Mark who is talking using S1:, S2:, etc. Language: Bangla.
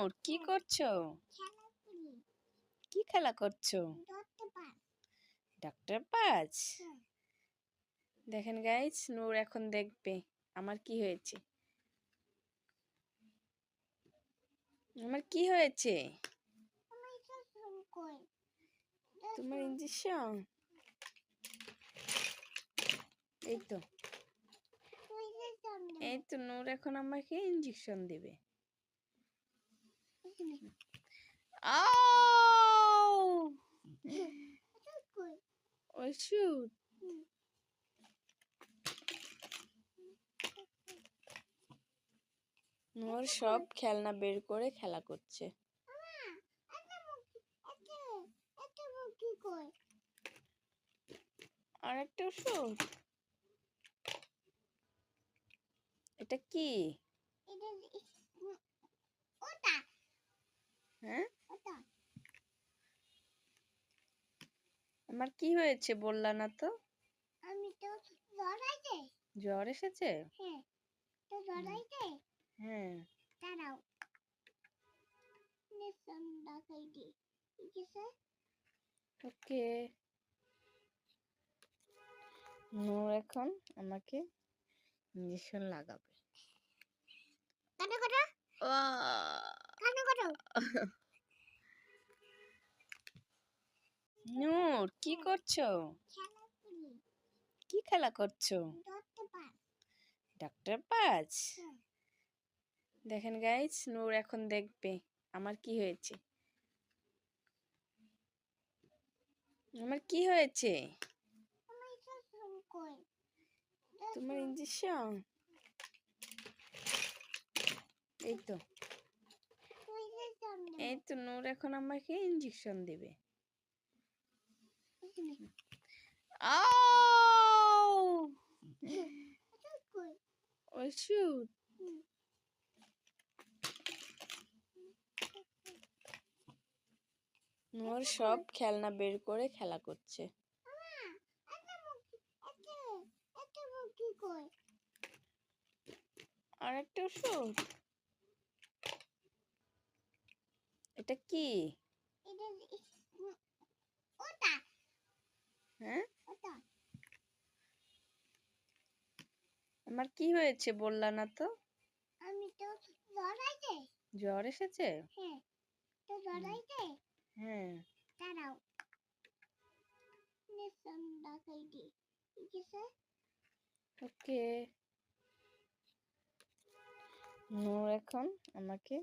S1: নূর কি করছো? কি খেলা করছো? ডক্টর পাঁচ। দেখেন গাইস, নূর এখন দেখবে আমার কি হয়েছে। আমার কি হয়েছে? তোমার ইঞ্জেকশন? এই তো নূর এখন আমাকে ইঞ্জেকশন দিবে। ওষুধ? নূর সব খেলনা বের করে খেলা করছে। আর একটা ওষুধ? এটা কি? হ্যাঁ, আমার কি হয়েছে বললা না তো? জ্বর এসেছে? হ্যাঁ। ওকে। নূর এখন আমাকে ইঞ্জেকশন লাগাবে। নূর কি করছো? কি খেলা করছো? ডক্টর পাঁচ। দেখেন গাইস, নূর এখন দেখবে আমার কি হয়েছে। আমার কি হয়েছে? তোমার ইঞ্জেকশন? এই তো নূর এখন আমাকে ইঞ্জেকশন দিবে। ওষুধ? নূর সব খেলনা বের করে খেলা করছে। আর একটা ওষুধ? এটা কি? হ্যাঁ, আমার কি হয়েছে বললা না তো? জ্বর এসেছে? হ্যাঁ। ওকে। নূর এখন আমাকে